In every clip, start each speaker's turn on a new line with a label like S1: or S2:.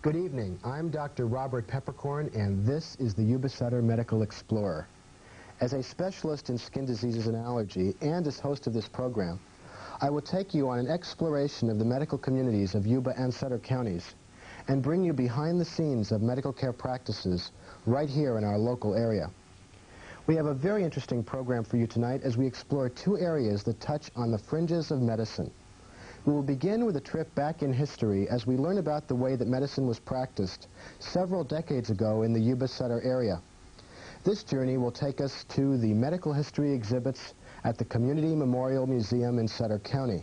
S1: Good evening. I'm Dr. Robert Peppercorn, and this is the Yuba City Medical Explorer. As a specialist in skin diseases and allergy, and as host of this program, I will take you on an exploration of the medical communities of Yuba and Sutter counties and bring you behind the scenes of medical care practices right here in our local area. We have a very interesting program for you tonight as we explore two areas that touch on the fringes of medicine. We will begin with a trip back in history as we learn about the way that medicine was practiced several decades ago in the Yuba Sutter area. This journey will take us to the medical history exhibits at the Community Memorial Museum in Sutter County.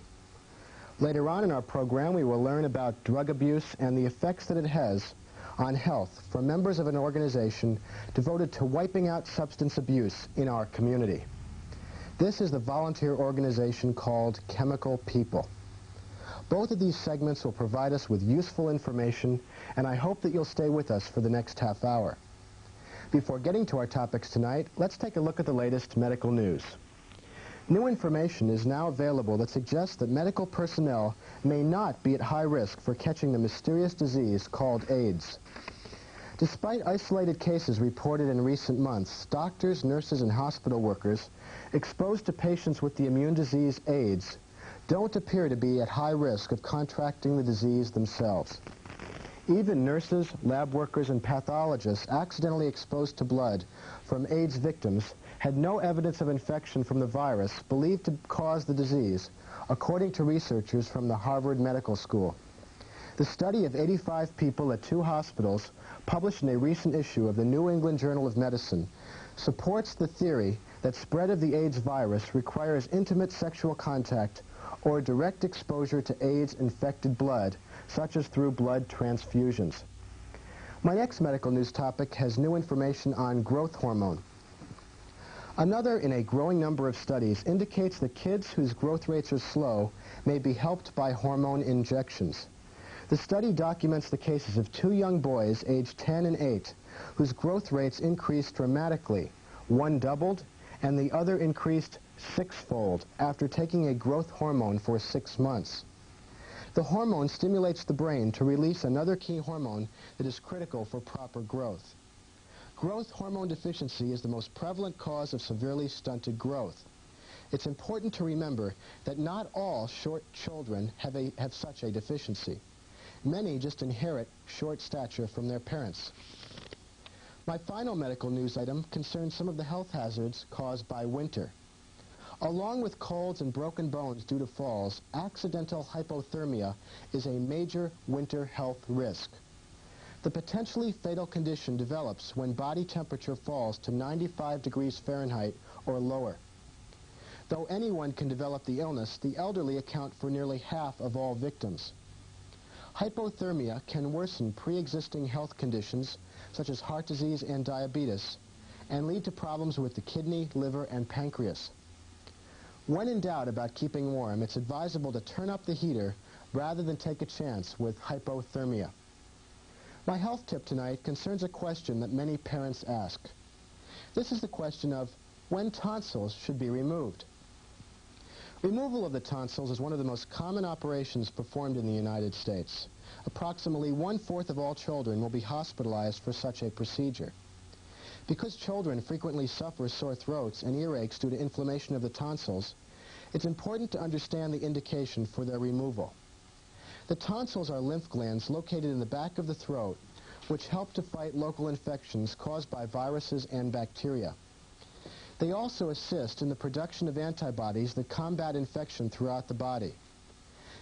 S1: Later on in our program, we will learn about drug abuse and the effects that it has on health from members of an organization devoted to wiping out substance abuse in our community. This is the volunteer organization called Chemical People. Both of these segments will provide us with useful information, and I hope that you'll stay with us for the next half hour. Before getting to our topics tonight, let's take a look at the latest medical news. New information is now available that suggests that medical personnel may not be at high risk for catching the mysterious disease called AIDS. Despite isolated cases reported in recent months, doctors, nurses, and hospital workers exposed to patients with the immune disease AIDS don't appear to be at high risk of contracting the disease themselves. Even nurses, lab workers, and pathologists accidentally exposed to blood from AIDS victims had no evidence of infection from the virus believed to cause the disease, according to researchers from the Harvard Medical School. The study of 85 people at 2 hospitals, published in a recent issue of the New England Journal of Medicine, supports the theory that spread of the AIDS virus requires intimate sexual contact or direct exposure to AIDS-infected blood, such as through blood transfusions. My next medical news topic has new information on growth hormone. Another in a growing number of studies indicates that kids whose growth rates are slow may be helped by hormone injections. The study documents the cases of 2 young boys aged 10 and 8 whose growth rates increased dramatically. One doubled and the other increased 6-fold after taking a growth hormone for 6 months. The hormone stimulates the brain to release another key hormone that is critical for proper growth. Growth hormone deficiency is the most prevalent cause of severely stunted growth. It's important to remember that not all short children have such a deficiency. Many just inherit short stature from their parents. My final medical news item concerns some of the health hazards caused by winter. Along with colds and broken bones due to falls, accidental hypothermia is a major winter health risk. The potentially fatal condition develops when body temperature falls to 95 degrees Fahrenheit or lower. Though anyone can develop the illness, the elderly account for nearly half of all victims. Hypothermia can worsen pre-existing health conditions such as heart disease and diabetes and lead to problems with the kidney, liver, and pancreas. When in doubt about keeping warm, it's advisable to turn up the heater rather than take a chance with hypothermia. My health tip tonight concerns a question that many parents ask. This is the question of when tonsils should be removed. Removal of the tonsils is one of the most common operations performed in the United States. Approximately 1/4 of all children will be hospitalized for such a procedure. Because children frequently suffer sore throats and earaches due to inflammation of the tonsils, it's important to understand the indication for their removal. The tonsils are lymph glands located in the back of the throat, which help to fight local infections caused by viruses and bacteria. They also assist in the production of antibodies that combat infection throughout the body.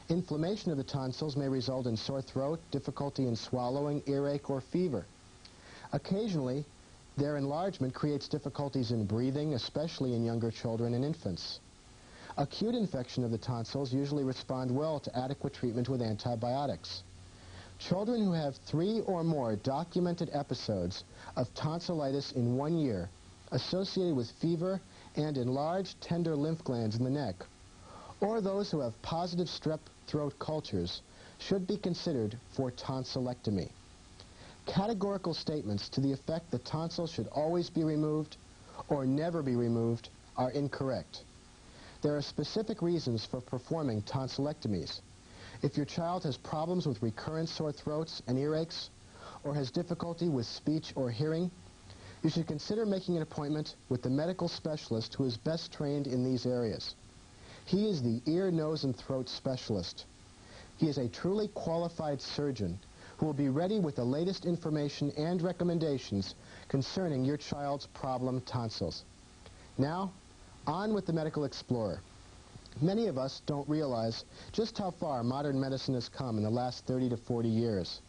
S1: Inflammation of the tonsils may result in sore throat, difficulty in swallowing, earache, or fever. Occasionally, their enlargement creates difficulties in breathing, especially in younger children and infants. Acute infection of the tonsils usually respond well to adequate treatment with antibiotics. Children who have 3 or more documented episodes of tonsillitis in 1 year associated with fever and enlarged tender lymph glands in the neck, or those who have positive strep throat cultures, should be considered for tonsillectomy. Categorical statements to the effect that tonsils should always be removed or never be removed are incorrect. There are specific reasons for performing tonsillectomies. If your child has problems with recurrent sore throats and earaches, or has difficulty with speech or hearing, you should consider making an appointment with the medical specialist who is best trained in these areas. He is the ear, nose, and throat specialist. He is a truly qualified surgeon who will be ready with the latest information and recommendations concerning your child's problem tonsils. Now, on with the Medical Explorer. Many of us don't realize just how far modern medicine has come in the last 30 to 40 years.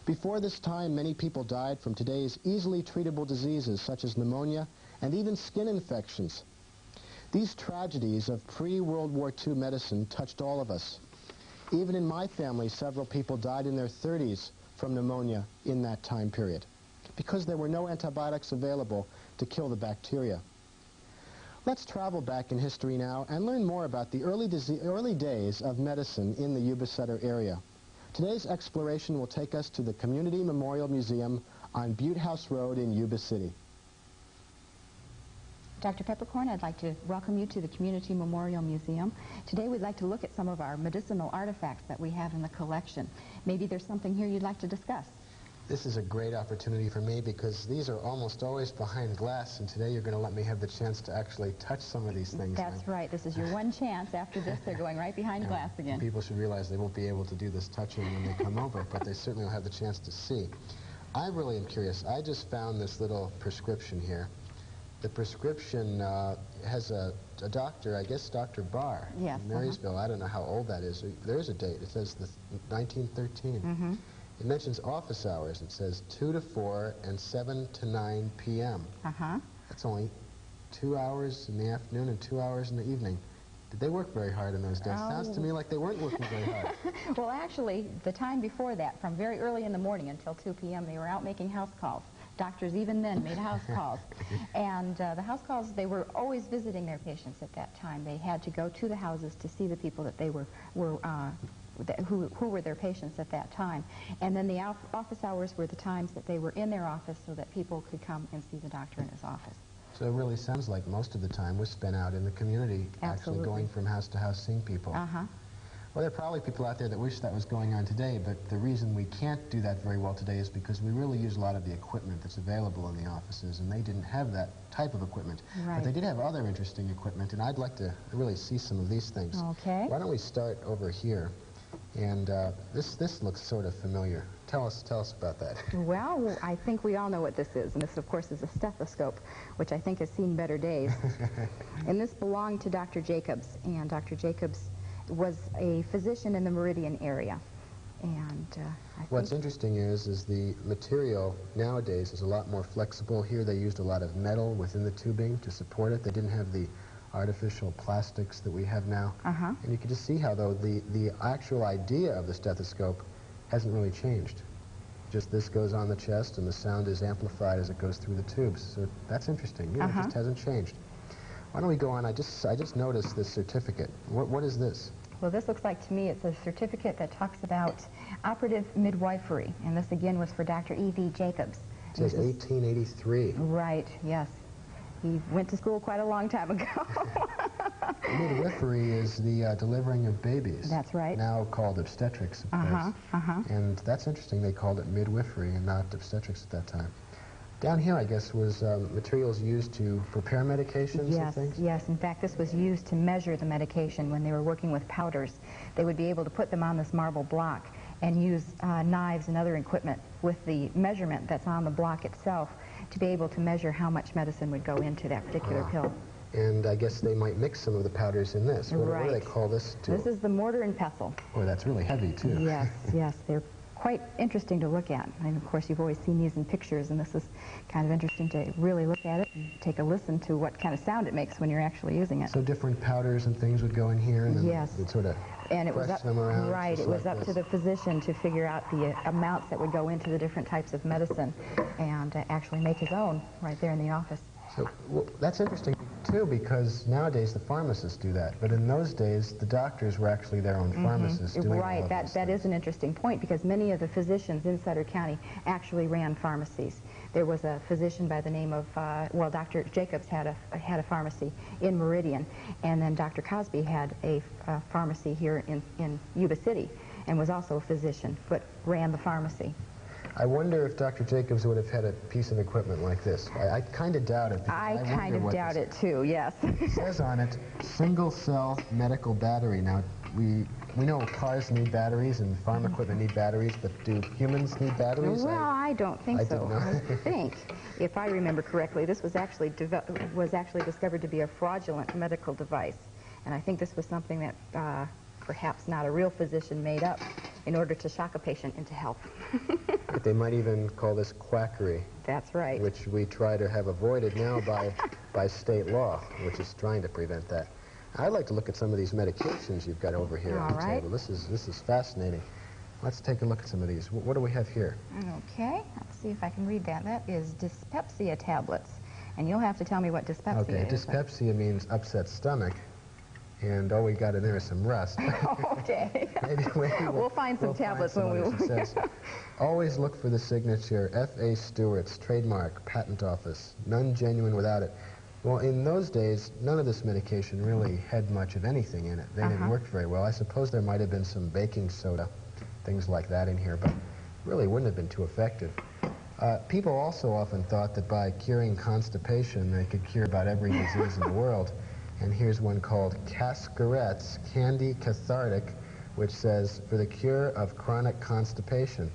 S1: Before this time, many people died from today's easily treatable diseases such as pneumonia and even skin infections. These tragedies of pre-World War II medicine touched all of us. Even in my family, several people died in their 30s from pneumonia in that time period because there were no antibiotics available to kill the bacteria. Let's travel back in history now and learn more about the early days of medicine in the Yuba Sutter area. Today's exploration will take us to the Community Memorial Museum on Butte House Road in Yuba City.
S2: Dr. Peppercorn, I'd like to welcome you to the Community Memorial Museum. Today we'd like to look at some of our medicinal artifacts that we have in the collection. Maybe there's something here you'd like to discuss.
S1: This is a great opportunity for me because these are almost always behind glass, and today you're going to let me have the chance to actually touch some of these things.
S2: That's right. This is your one chance. After this, they're going right behind glass again.
S1: People should realize they won't be able to do this touching when they come over, but they certainly will have the chance to see. I really am curious. I just found this little prescription here. The prescription has a doctor, I guess Dr. Barr,
S2: yes,
S1: in Marysville. I don't know how old that is. There is a date. It says 1913.
S2: Mm-hmm.
S1: It mentions office hours. It says 2 to 4 and 7 to 9 p.m.
S2: Uh-huh.
S1: That's only 2 hours in the afternoon and 2 hours in the evening. Did they work very hard in those days?
S2: Oh.
S1: Sounds to me like they weren't working very hard.
S2: Well, actually, the time before that, from very early in the morning until 2 p.m., they were out making house calls. Doctors even then made house calls. And the house calls, they were always visiting their patients at that time. They had to go to the houses to see the people that they who were their patients at that time. And then the office hours were the times that they were in their office so that people could come and see the doctor in his office.
S1: So it really sounds like most of the time was spent out in the community,
S2: Absolutely.
S1: actually going from house to house seeing people.
S2: Uh-huh.
S1: Well, there are probably people out there that wish that was going on today, but the reason we can't do that very well today is because we really use a lot of the equipment that's available in the offices, and they didn't have that type of equipment.
S2: Right.
S1: But they did have other interesting equipment, and I'd like to really see some of these things.
S2: Okay.
S1: Why don't we start over here? And this looks sort of familiar. Tell us about that.
S2: Well, I think we all know what this is, and this, of course, is a stethoscope, which I think has seen better days. And this belonged to Dr. Jacobs, and Dr. Jacobs was a physician in the Meridian area. And
S1: what's interesting is the material nowadays is a lot more flexible. Here they used a lot of metal within the tubing to support it. They didn't have the artificial plastics that we have now.
S2: Uh-huh.
S1: And you can just see how, though, the actual idea of the stethoscope hasn't really changed. Just this goes on the chest, and the sound is amplified as it goes through the tubes. So that's interesting. You know,
S2: Uh-huh.
S1: It just hasn't changed. Why don't we go on? I just noticed this certificate. What is this?
S2: well, this looks like to me it's a certificate that talks about operative midwifery, and this again was for Dr. E.V. Jacobs.
S1: It says 1883.
S2: Right, yes. He went to school quite a long time ago.
S1: Midwifery is the delivering of babies.
S2: That's right.
S1: Now called obstetrics, of course. And that's interesting. They called it midwifery and not obstetrics at that time. Down here, I guess, was materials used to prepare medications and things?
S2: Yes. In fact, this was used to measure the medication when they were working with powders. They would be able to put them on this marble block and use knives and other equipment with the measurement that's on the block itself to be able to measure how much medicine would go into that particular pill.
S1: And I guess they might mix some of the powders in this. What do they call this tool?
S2: This is the mortar and pestle.
S1: Boy, that's really heavy, too.
S2: Yes. They're quite interesting to look at. And of course, you've always seen these in pictures, and this is kind of interesting to really look at it and take a listen to what kind of sound it makes when you're actually using it.
S1: So different powders and things would go in here, and then you'd sort of
S2: and it was
S1: press
S2: up,
S1: them around.
S2: right, it was
S1: like
S2: up to the physician to figure out the amounts that would go into the different types of medicine and actually make his own right there in the office.
S1: So that's interesting, too, because nowadays the pharmacists do that. But in those days, the doctors were actually their own pharmacists doing all of these
S2: that is an interesting point, because many of the physicians in Sutter County actually ran pharmacies. There was a physician by the name of, well, Dr. Jacobs had a pharmacy in Meridian, and then Dr. Cosby had a pharmacy here in Yuba City. and was also a physician, but ran the pharmacy.
S1: I wonder if Dr. Jacobs would have had a piece of equipment like this. I kind of doubt it.
S2: I kind of doubt it too, yes.
S1: It says on it, single-cell medical battery. Now, we know cars need batteries and farm equipment need batteries, but do humans need batteries?
S2: Well, I don't think so.
S1: I
S2: think, if I remember correctly, this was actually discovered to be a fraudulent medical device. And I think this was something that perhaps not a real physician made up in order to shock a patient into health.
S1: They might even call this quackery.
S2: That's right.
S1: Which we try to have avoided now by state law, which is trying to prevent that. I'd like to look at some of these medications you've got over here on the table. This is fascinating. Let's take a look at some of these. What do we have here?
S2: Okay, let's see if I can read that. That is dyspepsia tablets. And you'll have to tell me what dyspepsia is.
S1: Okay, dyspepsia means upset stomach. And all we got in there is some rust.
S2: Okay.
S1: maybe
S2: we'll find some tablets when we...
S1: Always look for the signature, F.A. Stewart's, trademark, patent office. None genuine without it. Well, in those days, none of this medication really had much of anything in it. They didn't work very well. I suppose there might have been some baking soda, things like that in here, but really wouldn't have been too effective. People also often thought that by curing constipation, they could cure about every disease in the world. And here's one called Cascaret's Candy Cathartic, which says, for the cure of chronic constipation.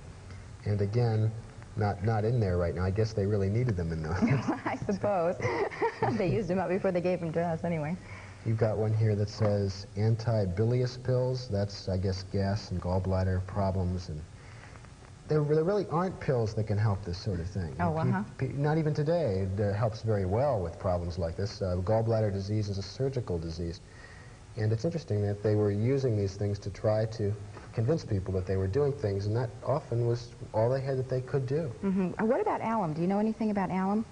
S1: And again, not in there right now. I guess they really needed them in those.
S2: I suppose. They used them up before they gave them to us anyway.
S1: You've got one here that says anti-bilious pills. That's, I guess, gas and gallbladder problems. And there really aren't pills that can help this sort of thing. Not even today. It helps very well with problems like this. Gallbladder disease is a surgical disease. And it's interesting that they were using these things to try to convince people that they were doing things, and that often was all they had that they could do.
S2: What about alum? Do you know anything about alum?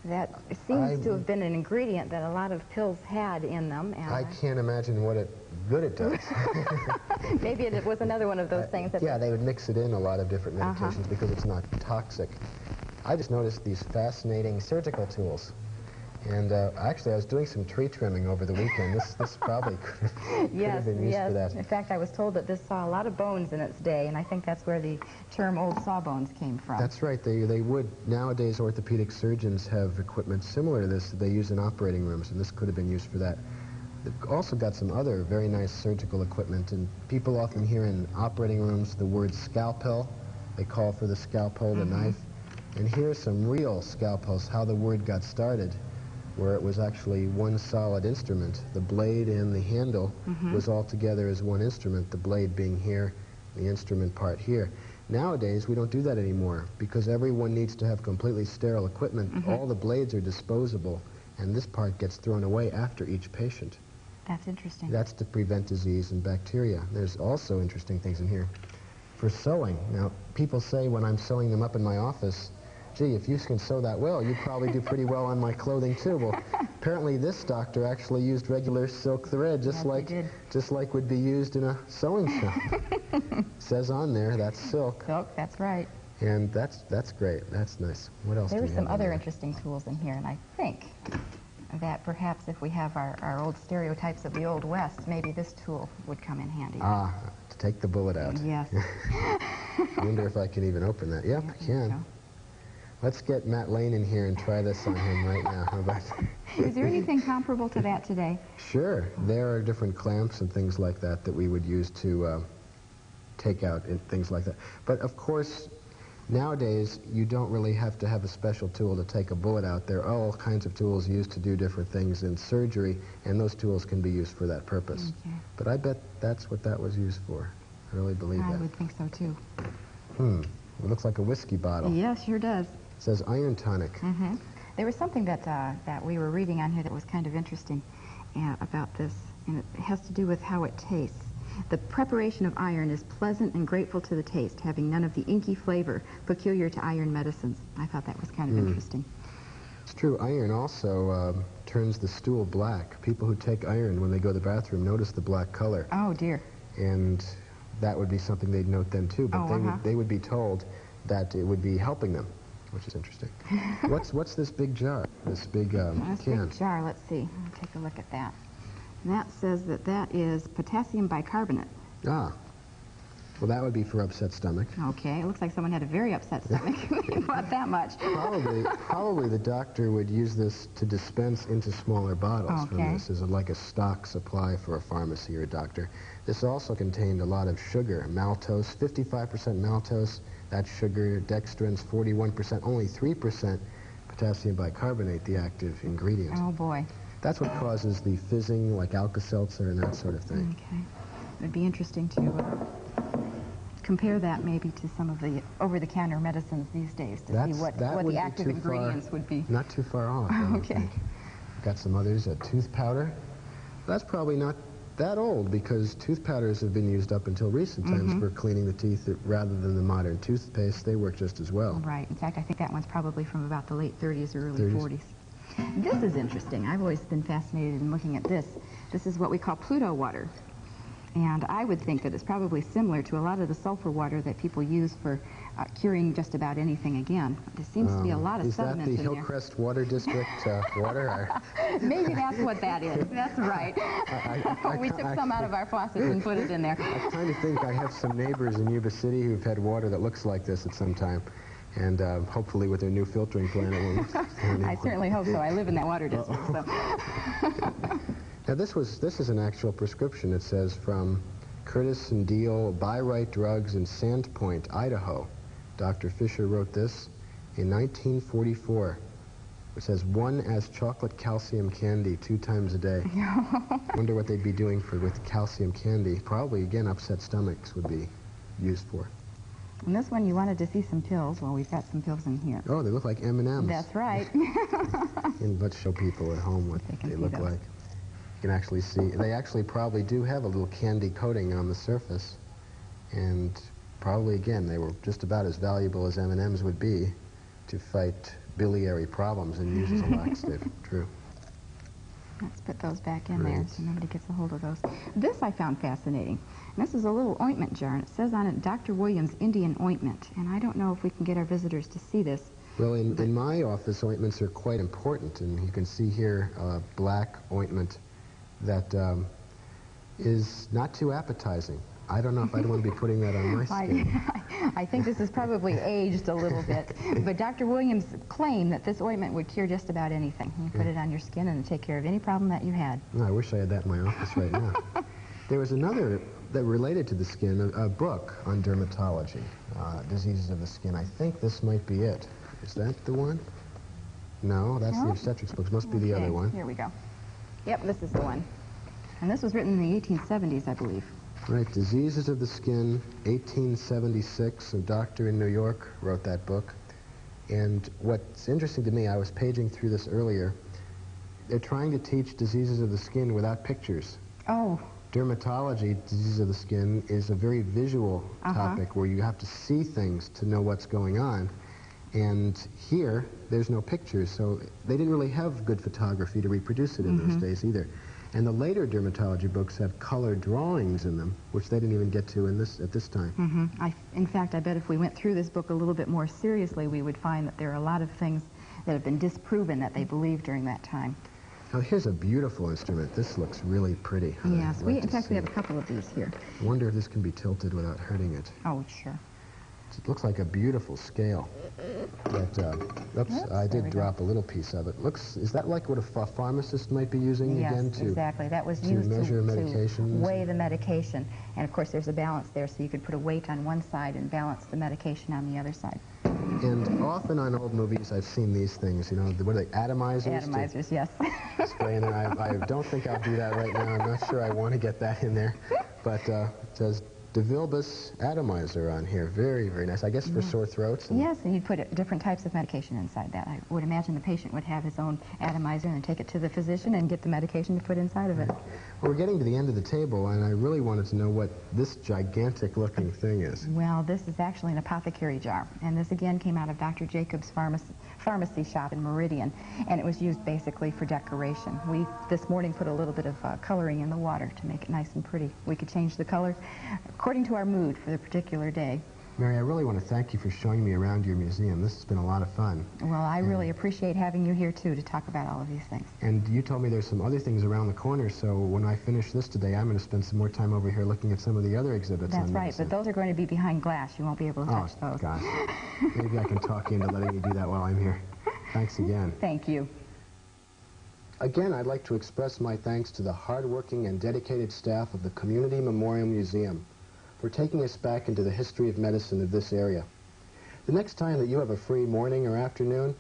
S2: That seems to have been an ingredient that a lot of pills had in them. And
S1: I can't imagine what good it does.
S2: Maybe it was another one of those things that...
S1: Yeah, they would mix it in a lot of different medications because it's not toxic. I just noticed these fascinating surgical tools. And actually, I was doing some tree trimming over the weekend. This probably could have been used for that.
S2: In fact, I was told that this saw a lot of bones in its day, and I think that's where the term old sawbones came from.
S1: That's right. They would. Nowadays, orthopedic surgeons have equipment similar to this that they use in operating rooms, and this could have been used for that. They've also got some other very nice surgical equipment, and people often hear in operating rooms the word scalpel. They call for the scalpel, the knife. And here's some real scalpels, how the word got started, where it was actually one solid instrument. The blade and the handle was all together as one instrument, the blade being here, the instrument part here. Nowadays, we don't do that anymore because everyone needs to have completely sterile equipment. All the blades are disposable, and this part gets thrown away after each patient.
S2: That's interesting.
S1: That's to prevent disease and bacteria. There's also interesting things in here. For sewing, now, people say when I'm sewing them up in my office, gee, if you can sew that well, you probably do pretty well on my clothing too. Well, apparently this doctor actually used regular silk thread, just like would be used in a sewing shop. Says on there, that's silk.
S2: Silk, that's right.
S1: And that's great. That's nice. What else?
S2: There were some other interesting tools in here, and I think that perhaps if we have our old stereotypes of the Old West, maybe this tool would come in handy.
S1: To take the bullet out.
S2: Yes.
S1: I wonder if I can even open that. Yep, I can. So. Let's get Matt Lane in here and try this on him right now. How about that?
S2: Is there anything comparable to that today?
S1: Sure. There are different clamps and things like that that we would use to take out things like that. But, of course, nowadays, you don't really have to have a special tool to take a bullet out. There are all kinds of tools used to do different things in surgery, and those tools can be used for that purpose.
S2: Okay.
S1: But I bet that's what that was used for. I really believe that.
S2: I would think so, too.
S1: It looks like a whiskey bottle.
S2: Yes, sure does.
S1: It says iron tonic.
S2: There was something that we were reading on here that was kind of interesting about this, and it has to do with how it tastes. The preparation of iron is pleasant and grateful to the taste, having none of the inky flavor peculiar to iron medicines. I thought that was kind of interesting.
S1: It's true. Iron also turns the stool black. People who take iron when they go to the bathroom notice the black color.
S2: Oh, dear.
S1: And that would be something they'd note then, too. But they would be told that it would be helping them, which is interesting. What's this big jar, this big can?
S2: Big jar, let's see. I'll take a look at that. And that says that is potassium bicarbonate.
S1: Well, that would be for upset stomach.
S2: Okay, it looks like someone had a very upset stomach. They bought that much.
S1: Probably the doctor would use this to dispense into smaller bottles from this as like a stock supply for a pharmacy or a doctor. This also contained a lot of sugar, maltose, 55% maltose, that's sugar, dextrins, 41%, only 3% potassium bicarbonate, the active ingredient.
S2: Oh, boy.
S1: That's what causes the fizzing, like Alka-Seltzer and that sort of thing.
S2: Okay. It would be interesting to compare that maybe to some of the over-the-counter medicines these days to see what the active ingredients would be.
S1: Not too far off.
S2: Okay.
S1: Got some others, tooth powder. That's probably not that old because tooth powders have been used up until recent times for cleaning the teeth rather than the modern toothpaste. They work just as well.
S2: Right. In fact, I think that one's probably from about the late 30s or early 40s. This is interesting. I've always been fascinated in looking at this. This is what we call Pluto water. And I would think that it's probably similar to a lot of the sulfur water that people use for curing just about anything again. There seems to be a lot of sediment in there.
S1: Is that the Hillcrest Water District water?
S2: Maybe that's what that is. That's right. We took some out of our faucets and put it in there.
S1: I kind of think I have some neighbors in Yuba City who've had water that looks like this at some time. And hopefully with their new filtering plant it won't.
S2: I certainly hope so. I live in that water district. So.
S1: Now this is an actual prescription. It says from Curtis and Deal, Byrite Drugs in Sandpoint, Idaho. Dr. Fisher wrote this in 1944. It says 1 as chocolate calcium candy 2 times a day. Wonder what they'd be doing with calcium candy. Probably, again, upset stomachs would be used for.
S2: And this one, you wanted to see some pills. Well, we've got some pills in here.
S1: Oh, they look like M&Ms.
S2: That's right.
S1: And let's show people at home what they look like. You can actually see, they actually probably do have a little candy coating on the surface. And probably, again, they were just about as valuable as M&Ms would be to fight biliary problems and use as a laxative. True.
S2: Let's put those back in there so nobody gets a hold of those. This I found fascinating. And this is a little ointment jar, and it says on it, Dr. Williams Indian Ointment. And I don't know if we can get our visitors to see this.
S1: Well, in my office, ointments are quite important. And you can see here black ointment that is not too appetizing. I don't know if I'd want to be putting that on my skin.
S2: I think this is probably aged a little bit. But Dr. Williams claimed that this ointment would cure just about anything. You put it on your skin and take care of any problem that you had.
S1: Well, I wish I had that in my office right now. There was another that related to the skin, a book on dermatology, diseases of the skin. I think this might be it. Is that the one? No, that's the obstetrics book. Must be the other one.
S2: Here we go. Yep, this is the one. And this was written in the 1870s, I believe.
S1: Right, Diseases of the Skin, 1876. A doctor in New York wrote that book. And what's interesting to me, I was paging through this earlier, they're trying to teach diseases of the skin without pictures.
S2: Oh.
S1: Dermatology, diseases of the skin, is a very visual topic where you have to see things to know what's going on. And here, there's no pictures, so they didn't really have good photography to reproduce it in those days either. And the later dermatology books have colored drawings in them, which they didn't even get to at this time.
S2: In fact, I bet if we went through this book a little bit more seriously, we would find that there are a lot of things that have been disproven that they believed during that time.
S1: Now, here's a beautiful instrument. This looks really pretty.
S2: Yes, in fact, we have a couple of these here.
S1: I wonder if this can be tilted without hurting it.
S2: Oh, sure.
S1: It looks like a beautiful scale. But, I did drop a little piece of it. Is that like what a pharmacist might be using again to
S2: exactly. That was used
S1: measure medications?
S2: To weigh the medication. And of course, there's a balance there, so you could put a weight on one side and balance the medication on the other side.
S1: And often on old movies, I've seen these things. You know, what are they? Atomizers?
S2: Atomizers, yes.
S1: Spray in there. I don't think I'll do that right now. I'm not sure I want to get that in there. But it says DeVilbiss Atomiser on here. Very, very nice. I guess for sore throats.
S2: Yes, and you'd put different types of medication inside that. I would imagine the patient would have his own atomizer and then take it to the physician and get the medication to put inside of it.
S1: Well, we're getting to the end of the table, and I really wanted to know what this gigantic-looking thing is.
S2: Well, this is actually an apothecary jar, and this again came out of Dr. Jacobs' pharmacy shop in Meridian, and it was used basically for decoration. We, this morning, put a little bit of coloring in the water to make it nice and pretty. We could change the color according to our mood for the particular day.
S1: Mary, I really want to thank you for showing me around your museum. This has been a lot of fun.
S2: Well, I really appreciate having you here, too, to talk about all of these things.
S1: And you told me there's some other things around the corner, so when I finish this today, I'm going to spend some more time over here looking at some of the other exhibits.
S2: That's
S1: on
S2: right,
S1: medicine.
S2: but those are going to be behind glass. You won't be able to touch those.
S1: Oh, gosh. Maybe I can talk you into letting you do that while I'm here. Thanks again.
S2: Thank you.
S1: Again, I'd like to express my thanks to the hardworking and dedicated staff of the Community Memorial Museum for taking us back into the history of medicine of this area. The next time that you have a free morning or afternoon,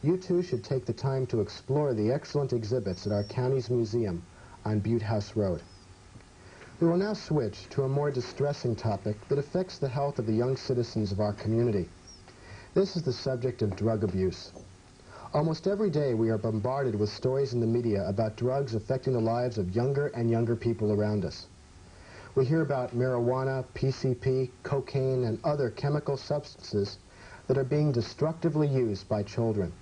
S1: you too should take the time to explore the excellent exhibits at our county's museum on Butte House Road. We will now switch to a more distressing topic that affects the health of the young citizens of our community. This is the subject of drug abuse. Almost every day we are bombarded with stories in the media about drugs affecting the lives of younger and younger people around us. We hear about marijuana, PCP, cocaine, and other chemical substances that are being destructively used by children.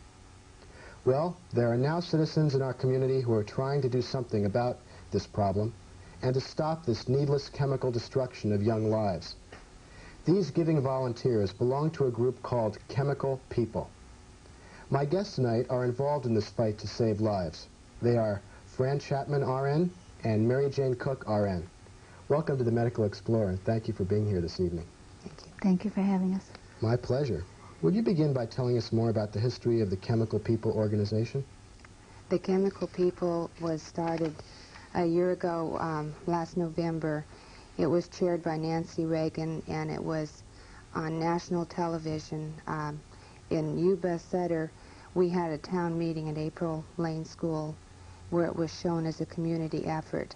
S1: Well, there are now citizens in our community who are trying to do something about this problem and to stop this needless chemical destruction of young lives. These giving volunteers belong to a group called Chemical People. My guests tonight are involved in this fight to save lives. They are Fran Chapman, RN, and Mary Jane Cook, RN. Welcome to the Medical Explorer, and thank you for being here this evening.
S2: Thank you. Thank you for having us.
S1: My pleasure. Would you begin by telling us more about the history of the Chemical People organization?
S3: The Chemical People was started a year ago, last November. It was chaired by Nancy Reagan, and it was on national television. In Yuba City, we had a town meeting at April Lane School where it was shown as a community effort.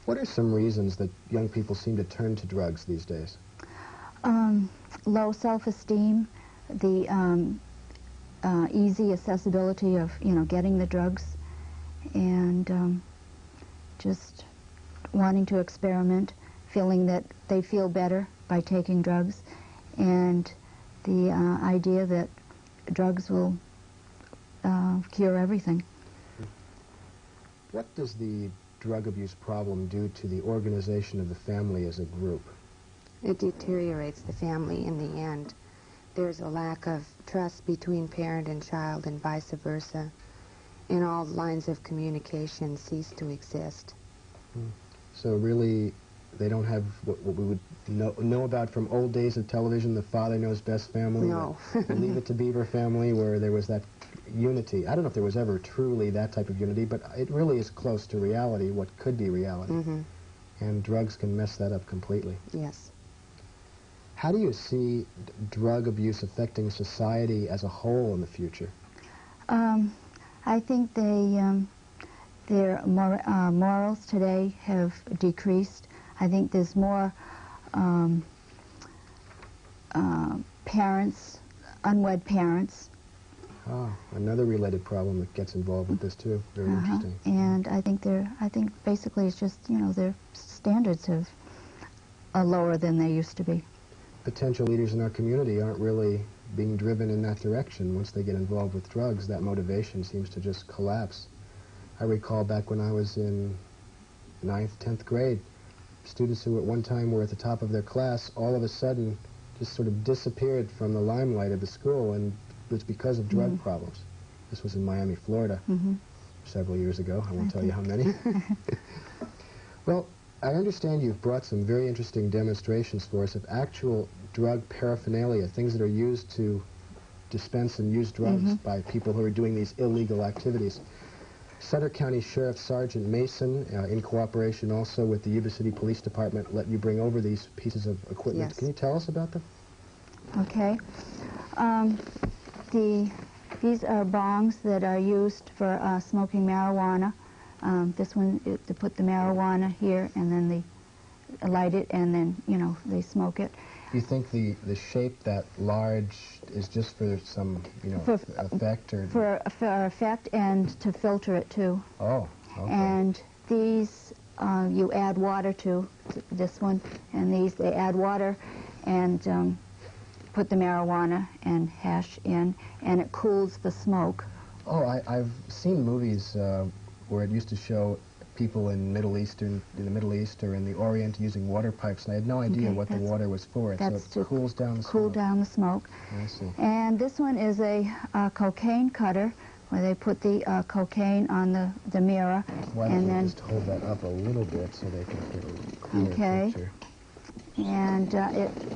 S1: What are some reasons that young people seem to turn to drugs these days?
S4: Low self-esteem, the easy accessibility of, getting the drugs, and just wanting to experiment, feeling that they feel better by taking drugs, and the idea that drugs will cure everything.
S1: What does the drug abuse problem do to the organization of the family as a group?
S3: It deteriorates the family in the end. There's a lack of trust between parent and child and vice versa. And all lines of communication cease to exist.
S1: So really, they don't have what we would know about from old days of television, the father knows best family,
S3: No.
S1: the Leave It to Beaver family, where there was that unity. I don't know if there was ever truly that type of unity, but it really is close to reality, what could be reality.
S3: Mm-hmm.
S1: And drugs can mess that up completely.
S3: Yes.
S1: How do you see drug abuse affecting society as a whole in the future?
S4: I think their morals today have decreased. I think there's more parents, unwed parents.
S1: Ah, another related problem that gets involved with this too. Very interesting.
S4: And I think basically it's just, their standards are lower than they used to be.
S1: Potential leaders in our community aren't really being driven in that direction. Once they get involved with drugs, that motivation seems to just collapse. I recall back when I was in 9th, 10th grade, students who at one time were at the top of their class all of a sudden just sort of disappeared from the limelight of the school, and it was because of drug problems. This was in Miami, Florida, several years ago. I won't tell you how many. Well, I understand you've brought some very interesting demonstrations for us of actual drug paraphernalia, things that are used to dispense and use drugs by people who are doing these illegal activities. Sutter County Sheriff Sergeant Mason, in cooperation also with the Yuba City Police Department, let you bring over these pieces of equipment.
S3: Yes.
S1: Can you tell us about them?
S4: Okay. These are bongs that are used for smoking marijuana. This one, to put the marijuana here, and then they light it, and then, they smoke it.
S1: Do you think the shape that large is just for some, effect? Or
S4: For effect and to filter it, too.
S1: Oh, okay.
S4: And these, you add water to, this one, and these, they add water and put the marijuana and hash in, and it cools the smoke.
S1: Oh, I've seen movies where it used to show people in the Middle East or in the Orient using water pipes, and I had no idea what the water was for. So it cools down the smoke.
S4: Cool down the smoke.
S1: I see.
S4: And this one is a cocaine cutter, where they put the cocaine on the mirror.
S1: Why don't you just hold that up a little bit so they can get a clearer picture.
S4: And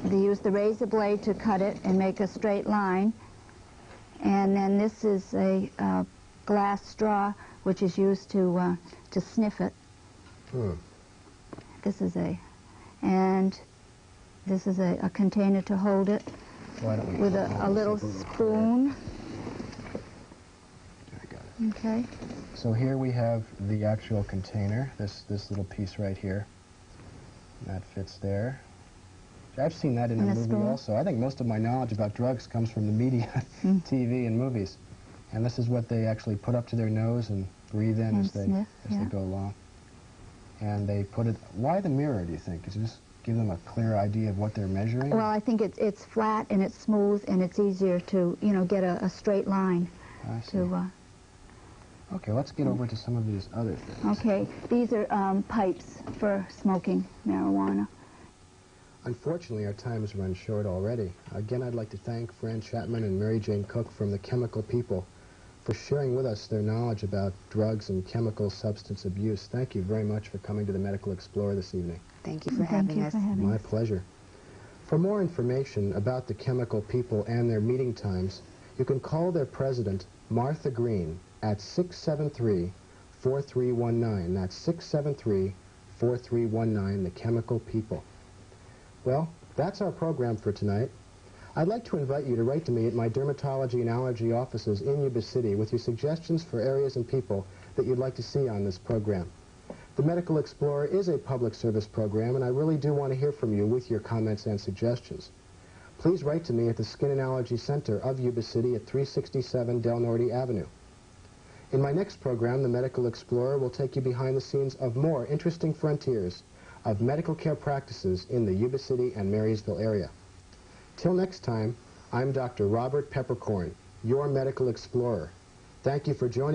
S4: they use the razor blade to cut it and make a straight line. And then this is a glass straw, which is used to sniff it. This is a container to hold it with a little spoon.
S1: I got it.
S4: Okay.
S1: So here we have the actual container, this little piece right here. That fits there. I've seen that in a movie also. I think most of my knowledge about drugs comes from the media, TV and movies. And this is what they actually put up to their nose and breathe in as they go along. And they put it... Why the mirror, do you think? Is it just give them a clear idea of what they're measuring?
S4: Well, I think it's flat and it's smooth and it's easier to, get a straight line.
S1: I see. Okay, let's get over to some of these other things.
S4: Okay, these are pipes for smoking marijuana.
S1: Unfortunately, our time has run short already. Again, I'd like to thank Fran Chapman and Mary Jane Cook from the Chemical People for sharing with us their knowledge about drugs and chemical substance abuse. Thank you very much for coming to the Medical Explorer this evening.
S3: Thank you for having us.
S1: My pleasure. For more information about the Chemical People and their meeting times, you can call their president, Martha Green, at 673-4319. That's 673-4319, the Chemical People. Well, that's our program for tonight. I'd like to invite you to write to me at my dermatology and allergy offices in Yuba City with your suggestions for areas and people that you'd like to see on this program. The Medical Explorer is a public service program, and I really do want to hear from you with your comments and suggestions. Please write to me at the Skin and Allergy Center of Yuba City at 367 Del Norte Avenue. In my next program, the Medical Explorer will take you behind the scenes of more interesting frontiers of medical care practices in the Yuba City and Marysville area. Till next time, I'm Dr. Robert Peppercorn, your Medical Explorer. Thank you for joining